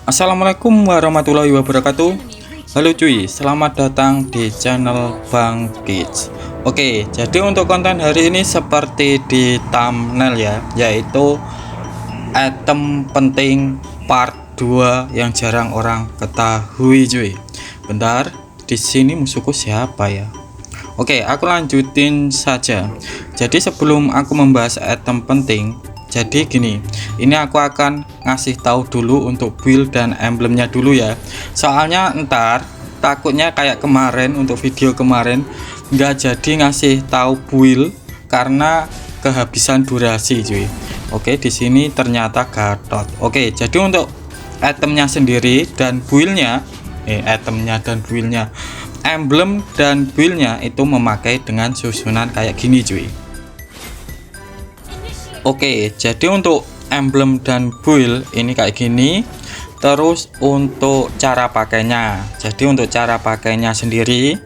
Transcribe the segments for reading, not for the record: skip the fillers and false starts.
Assalamualaikum warahmatullahi wabarakatuh. Halo cuy, selamat datang di channel Bang Kids. Oke, jadi untuk konten hari ini seperti di thumbnail ya, yaitu item penting part 2 yang jarang orang ketahui cuy. Bentar, di sini musuhku siapa ya? Oke, aku lanjutin saja. Jadi sebelum aku membahas item penting, jadi gini, ini aku akan ngasih tahu dulu untuk build dan emblemnya dulu ya. Soalnya ntar takutnya kayak kemarin, untuk video kemarin nggak jadi ngasih tahu build karena kehabisan durasi cuy. Oke, di sini ternyata Gatot. Oke, jadi untuk itemnya sendiri dan buildnya, emblem dan buildnya itu memakai dengan susunan kayak gini cuy. Oke, jadi untuk emblem dan build ini kayak gini. Terus untuk cara pakainya, jadi untuk cara pakainya sendiri,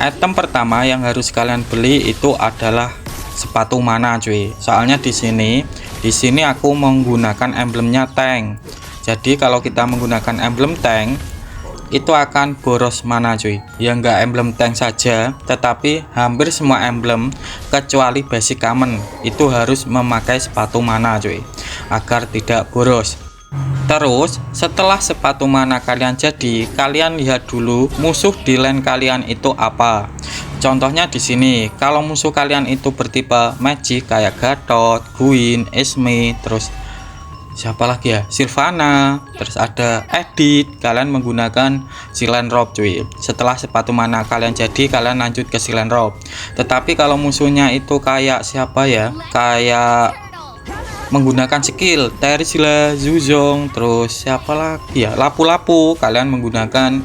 item pertama yang harus kalian beli itu adalah sepatu mana cuy. Soalnya di sini aku menggunakan emblemnya tank. Jadi kalau kita menggunakan emblem tank itu akan boros mana cuy. Ya enggak emblem tank saja, tetapi hampir semua emblem kecuali basic common itu harus memakai sepatu mana cuy, agar tidak boros. Terus setelah sepatu mana kalian jadi, kalian lihat dulu musuh di lane kalian itu apa. Contohnya di sini, kalau musuh kalian itu bertipe magic kayak Gatot, Gwen, Esme, terus siapa lagi ya, Sylvana, terus ada Edit, kalian menggunakan Silent Robe cuy. Setelah sepatu mana kalian jadi, kalian lanjut ke Silent Robe. Tetapi kalau musuhnya itu kayak siapa ya, kayak menggunakan skill Terizla, Zuzong, terus siapa lagi ya, Lapu-Lapu, kalian menggunakan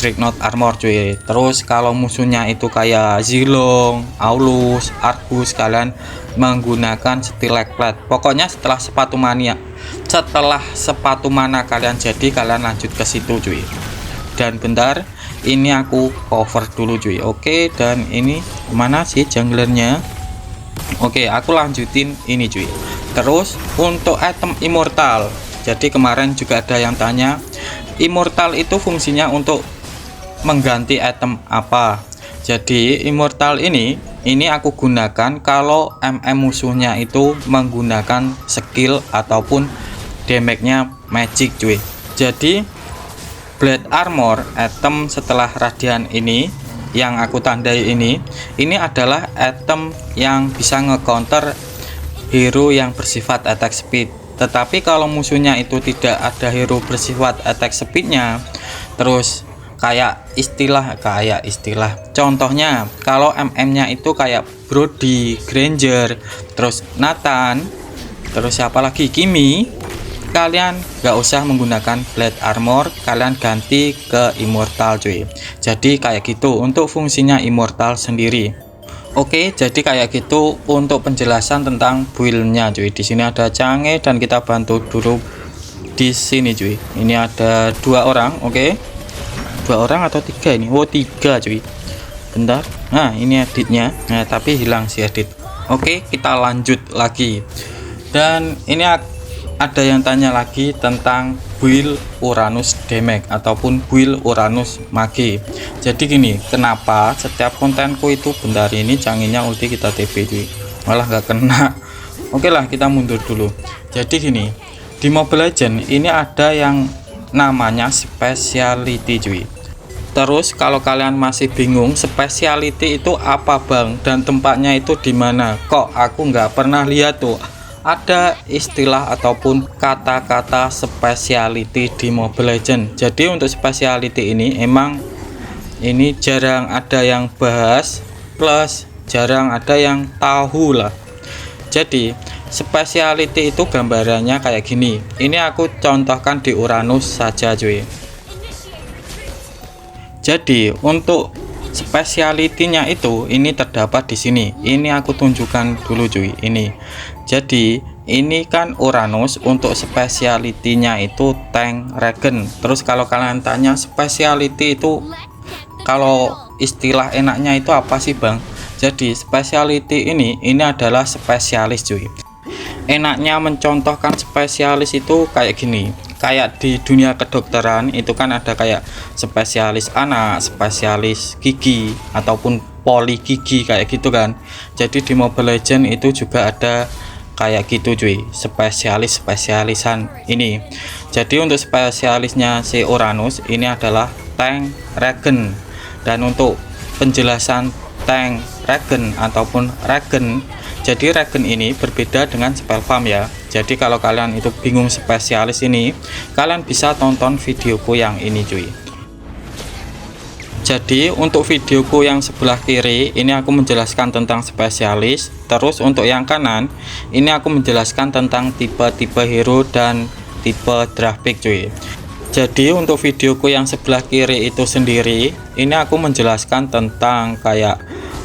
Dreadnought Armor cuy. Terus kalau musuhnya itu kayak Zilong, Aulus, Argus, kalian menggunakan Stilek Plate. Pokoknya setelah sepatu mana kalian jadi, kalian lanjut ke situ cuy. Dan bentar, ini aku cover dulu cuy. Oke, dan ini mana sih junglernya? Oke, aku lanjutin ini cuy. Terus untuk item immortal, jadi kemarin juga ada yang tanya immortal itu fungsinya untuk mengganti item apa. Jadi immortal ini aku gunakan kalau musuhnya itu menggunakan skill ataupun damage-nya magic cuy. Jadi blade armor item setelah radian ini yang aku tandai ini adalah item yang bisa nge-counter hero yang bersifat attack speed. Tetapi kalau musuhnya itu tidak ada hero bersifat attack speednya, terus kayak istilah contohnya kalau nya itu kayak Brody, Granger, terus Nathan, terus siapa lagi, Kimi, kalian gak usah menggunakan blade armor, kalian ganti ke immortal cuy. Jadi kayak gitu untuk fungsinya immortal sendiri. Oke, jadi kayak gitu untuk penjelasan tentang build-nya cuy. Di sini ada Cange dan kita bantu dulu di sini cuy. Ini ada 2 orang, oke. 2 orang atau 3 ini? Oh, 3 cuy. Bentar. Nah, ini editnya. Nah, tapi hilang si edit. Oke, kita lanjut lagi. Dan ini ada yang tanya lagi tentang build Uranus damage ataupun build Uranus mage. Jadi gini, kenapa setiap kontenku itu bentar, ini canggihnya ulti kita TP cuy, malah nggak kena. Oke lah, kita mundur dulu. Jadi gini, di Mobile Legends ini ada yang namanya speciality cuy. Terus kalau kalian masih bingung speciality itu apa bang dan tempatnya itu di mana, kok aku nggak pernah lihat tuh ada istilah ataupun kata-kata speciality di Mobile Legends. Jadi untuk speciality ini emang ini jarang ada yang bahas, plus jarang ada yang tahu lah. Jadi speciality itu gambarannya kayak gini. Ini aku contohkan di Uranus saja cuy. Jadi untuk speciality-nya itu ini terdapat di sini. Ini aku tunjukkan dulu cuy. Ini. Jadi ini kan Uranus, untuk speciality-nya itu tank regen. Terus kalau kalian tanya speciality itu kalau istilah enaknya itu apa sih bang? Jadi speciality ini adalah spesialis cuy. Enaknya mencontohkan spesialis itu kayak gini, kayak di dunia kedokteran itu kan ada kayak spesialis anak, spesialis gigi ataupun poli gigi kayak gitu kan. Jadi di Mobile Legends itu juga ada kayak gitu cuy, spesialisan ini. Jadi untuk spesialisnya si Uranus ini adalah tank regen, dan untuk penjelasan tank regen ataupun regen, jadi regen ini berbeda dengan spellfarm ya. Jadi kalau kalian itu bingung spesialis ini, kalian bisa tonton videoku yang ini cuy. Jadi untuk videoku yang sebelah kiri ini aku menjelaskan tentang spesialis, terus untuk yang kanan ini aku menjelaskan tentang tipe-tipe hero dan tipe draft pick cuy. Jadi untuk videoku yang sebelah kiri itu sendiri ini aku menjelaskan tentang kayak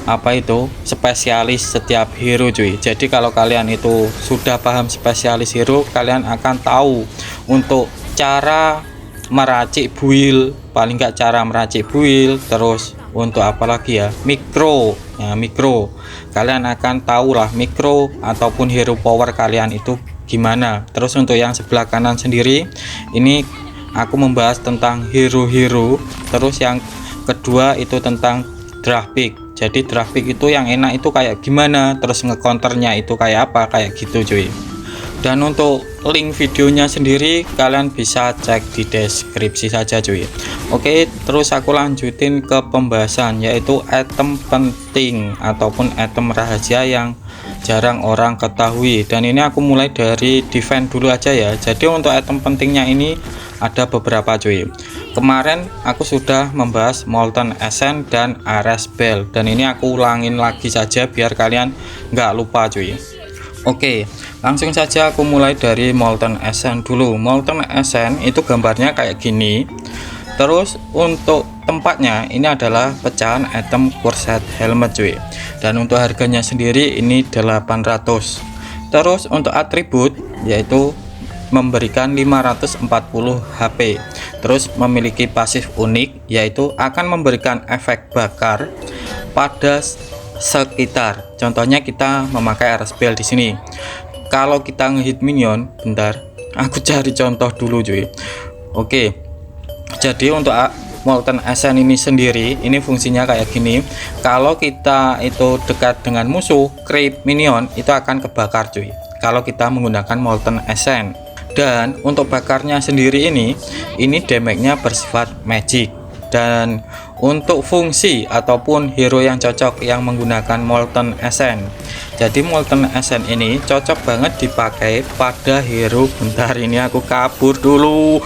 apa itu spesialis setiap hero cuy. Jadi kalau kalian itu sudah paham spesialis hero, kalian akan tahu untuk cara meracik build, paling nggak cara meracik build, terus untuk apalagi ya, mikro ya, mikro kalian akan tahu lah mikro ataupun hero power kalian itu gimana. Terus untuk yang sebelah kanan sendiri ini aku membahas tentang hero-hero, terus yang kedua itu tentang draft pick. Jadi draft pick itu yang enak itu kayak gimana, terus ngecounternya itu kayak apa, kayak gitu cuy. Dan untuk link videonya sendiri kalian bisa cek di deskripsi saja cuy. Oke, terus aku lanjutin ke pembahasan, yaitu item penting ataupun item rahasia yang jarang orang ketahui. Dan ini aku mulai dari defense dulu aja ya. Jadi untuk item pentingnya ini ada beberapa cuy. Kemarin aku sudah membahas Molten Essence dan Ares Bell, dan ini aku ulangin lagi saja biar kalian nggak lupa cuy. Oke, langsung saja aku mulai dari Molten Essence dulu. Molten Essence itu gambarnya kayak gini. Terus untuk tempatnya ini adalah pecahan item corset helmet cuy. Dan untuk harganya sendiri ini 800. Terus untuk atribut yaitu memberikan 540 HP, terus memiliki pasif unik yaitu akan memberikan efek bakar pada sekitar. Contohnya kita memakai Ares Bell di sini. Kalau kita ngehit minion, bentar, aku cari contoh dulu cuy. Oke. Jadi untuk Molten Essence ini sendiri ini fungsinya kayak gini. Kalau kita itu dekat dengan musuh, creep minion itu akan kebakar cuy. Kalau kita menggunakan Molten Essence. Dan untuk bakarnya sendiri ini damage-nya bersifat magic. Dan untuk fungsi ataupun hero yang cocok yang menggunakan Molten Essence, jadi Molten Essence ini cocok banget dipakai pada hero, bentar ini aku kabur dulu,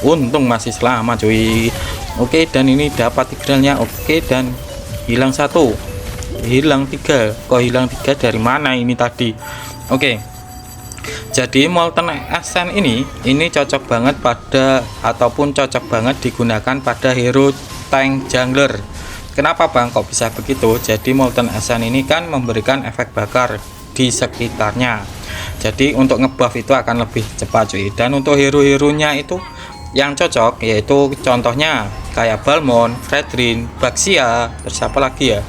untung masih selamat cuy. Oke, dan ini dapat tigralnya. Oke, dan hilang satu, hilang tiga. Kok hilang tiga dari mana ini tadi? Oke. Jadi Molten Essence ini cocok banget pada ataupun cocok banget digunakan pada hero tank jungler. Kenapa bang kok bisa begitu? Jadi Molten Essence ini kan memberikan efek bakar di sekitarnya. Jadi untuk ngebuff itu akan lebih cepat cuy. Dan untuk hero-heronya itu yang cocok yaitu contohnya kayak Balmond, Fredrin, Baxia, terus apa lagi ya?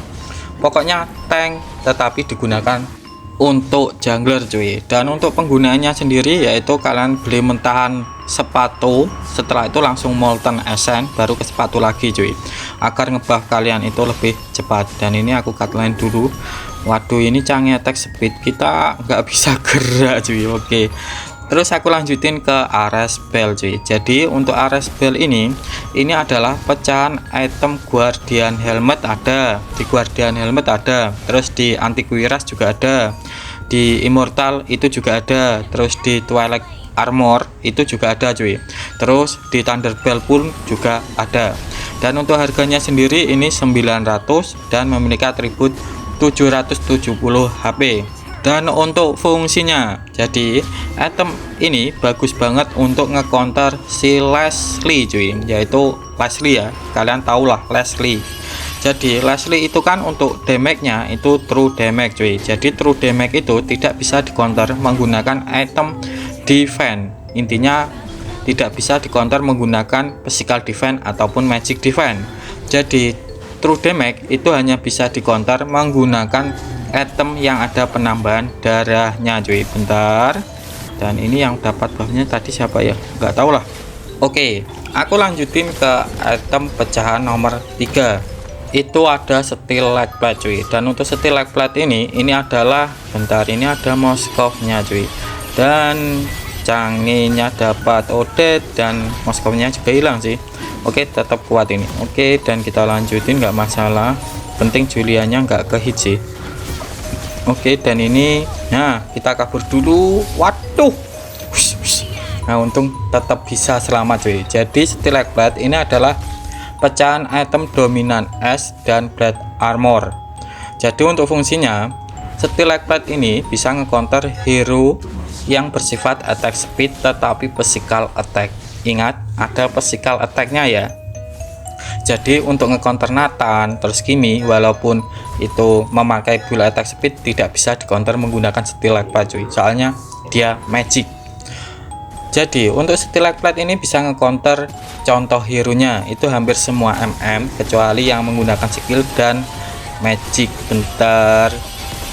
Pokoknya tank tetapi digunakan untuk jungler cuy. Dan untuk penggunaannya sendiri yaitu kalian beli mentahan sepatu, setelah itu langsung Molten Essence baru ke sepatu lagi cuy, agar ngebuff kalian itu lebih cepat. Dan ini aku cutline dulu. Waduh, ini canggih attack speed kita nggak bisa gerak cuy. Oke, terus aku lanjutin ke Ares Bell cuy. Jadi untuk Ares Bell ini adalah pecahan item Guardian Helmet ada, di Guardian Helmet ada, terus di Antiquiras juga ada, di Immortal itu juga ada, terus di Twilight Armor itu juga ada cuy, terus di Thunderbell pun juga ada. Dan untuk harganya sendiri ini 900 dan memiliki atribut 770 HP. Dan untuk fungsinya, jadi item ini bagus banget untuk ngecounter si Leslie cuy, yaitu Leslie ya, kalian tahulah Leslie. Jadi Leslie itu kan untuk damage-nya itu true damage cuy. Jadi true damage itu tidak bisa di-counter menggunakan item defense. Intinya tidak bisa di-counter menggunakan physical defense ataupun magic defense. Jadi true damage itu hanya bisa di counter menggunakan item yang ada penambahan darahnya cuy. Bentar, dan ini yang dapat buffnya tadi siapa ya, nggak tahu lah. Oke, aku lanjutin ke item pecahan nomor 3. Itu ada steel leg plate cuy. Dan untuk steel leg plate ini adalah, bentar, ini ada Moskov-nya cuy. Dan canggihnya dapat Odet dan Moskov-nya juga hilang sih. Oke, tetap kuat ini. Oke, dan kita lanjutin, nggak masalah. Penting Julianya nggak ke hit sih. Oke, dan ini, nah kita kabur dulu. Waduh, nah untung tetap bisa selamat cuy. Jadi steel leg plate ini adalah pecahan item dominan es dan plate armor. Jadi untuk fungsinya, steel leg plate ini bisa nge-counter hero yang bersifat attack speed tetapi physical attack. Ingat, ada physical attack-nya ya. Jadi untuk nge-counter Nathan terus Kimi, walaupun itu memakai bull attack speed, tidak bisa di-counter menggunakan steel leg plate cuy. Soalnya dia magic. Jadi untuk steel leg plate ini bisa nge-counter contoh hero nya itu hampir semua MM kecuali yang menggunakan skill dan magic. Bentar.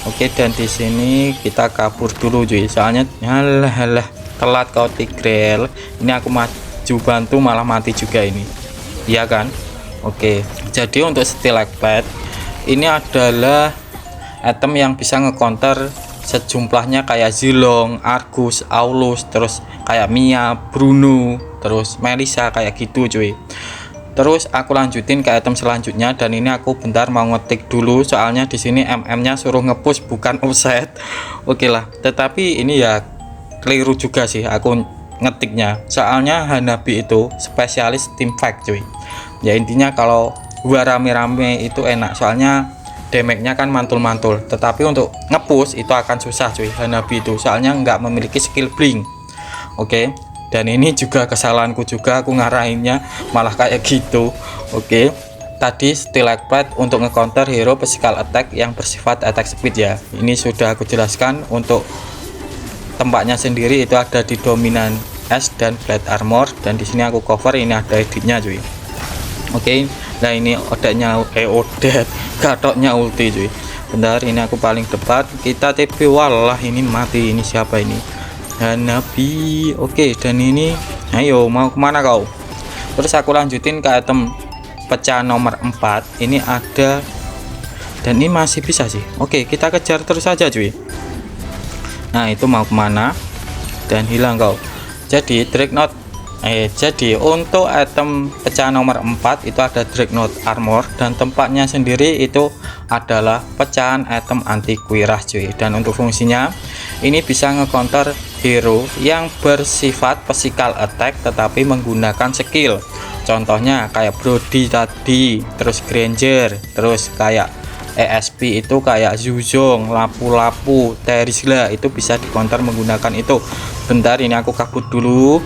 Oke, dan di sini kita kabur dulu cuy. Soalnya halah telat kau Tigrel. Ini aku maju bantu malah mati juga ini. Iya kan? Oke, jadi untuk steel leg plate ini adalah item yang bisa nge-counter sejumlahnya kayak Zilong, Argus, Aulus, terus kayak Mia, Bruno, terus Melissa kayak gitu cuy. Terus aku lanjutin ke item selanjutnya, dan ini aku bentar mau ngetik dulu soalnya di sini MM-nya suruh nge-push bukan offset. Oke lah, tetapi ini ya keliru juga sih aku ngetiknya. Soalnya Hanabi itu spesialis team fight cuy. Ya intinya kalau gua rame-rame itu enak, soalnya damage-nya kan mantul-mantul, tetapi untuk nge-push itu akan susah cuy Hanabi itu, soalnya nggak memiliki skill blink. Oke, dan ini juga kesalahanku juga, aku ngarahinnya malah kayak gitu. Oke, tadi steel leg plate untuk nge-counter hero physical attack yang bersifat attack speed ya. Ini sudah aku jelaskan. Untuk tempatnya sendiri itu ada di dominan S dan plate armor, dan di sini aku cover, ini ada editnya cuy. Oke, nah ini odetnya, odet gatoknya ulti cuy. Bentar, ini aku paling depan, kita TP. Walah, ini mati. Ini siapa ini? Hanabi. Oke, dan ini ayo mau kemana kau? Terus aku lanjutin ke item pecahan nomor 4. Ini ada, dan ini masih bisa sih. Oke, kita kejar terus saja cuy. Nah itu mau kemana? Dan hilang kau. Jadi Dreadnought, jadi untuk item pecahan nomor 4 itu ada Dreadnought armor, dan tempatnya sendiri itu adalah pecahan item anti kuiras cuy. Dan untuk fungsinya ini bisa nge-counter hero yang bersifat physical attack tetapi menggunakan skill. Contohnya kayak Brody tadi, terus Granger, terus kayak ESP itu kayak Zuzong, Lapu-Lapu, Terisla, itu bisa di counter menggunakan itu. Bentar, ini aku kabut dulu.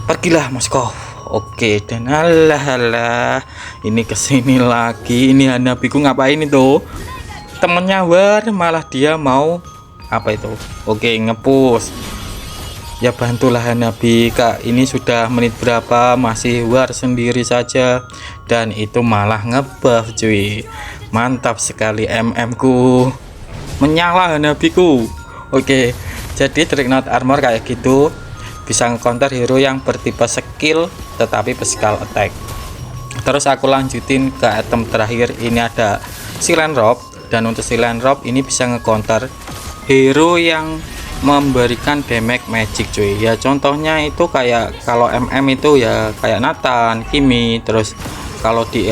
Pergilah Moskov. Oke, dan alah ini kesini lagi. Ini Hanabiku ngapain itu? Temennya war, malah dia mau apa itu? Oke, ngepush. Ya bantulah Hanabi kak. Ini sudah menit berapa masih war sendiri saja, dan itu malah ngebuff cuy. Mantap sekali MM ku, menyala Hanabiku. Oke, jadi Dreadnought armor kayak gitu bisa nge-counter hero yang bertipe skill tetapi physical attack. Terus aku lanjutin ke item terakhir, ini ada Silent Robe, dan untuk Silent Robe ini bisa nge-counter hero yang memberikan damage magic cuy. Ya contohnya itu kayak kalau MM itu ya kayak Nathan, Kimi, terus kalau di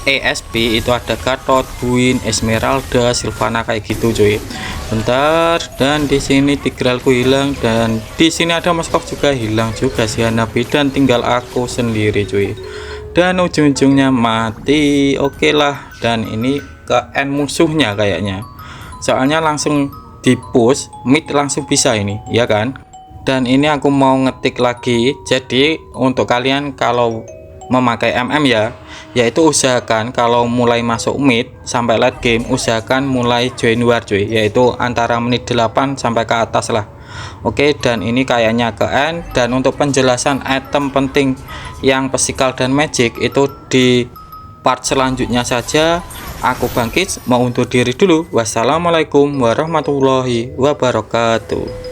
ESP itu ada Gatot, Buin, Esmeralda, Sylvana kayak gitu cuy. Bentar, dan di sini Tigralku hilang, dan di sini ada Moskov juga hilang juga si Hanabi, dan tinggal aku sendiri cuy. Dan ujung-ujungnya mati. Oke lah, dan ini ke end musuhnya kayaknya. Soalnya langsung di push mid langsung bisa ini, ya kan? Dan ini aku mau ngetik lagi. Jadi untuk kalian kalau memakai MM ya, yaitu usahakan kalau mulai masuk mid sampai late game usahakan mulai join war cuy, yaitu antara menit 8 sampai ke atas lah. Oke, dan ini kayaknya ke end. Dan untuk penjelasan item penting yang physical dan magic itu di part selanjutnya saja. Aku bangkit mau undur diri dulu. Wassalamualaikum warahmatullahi wabarakatuh.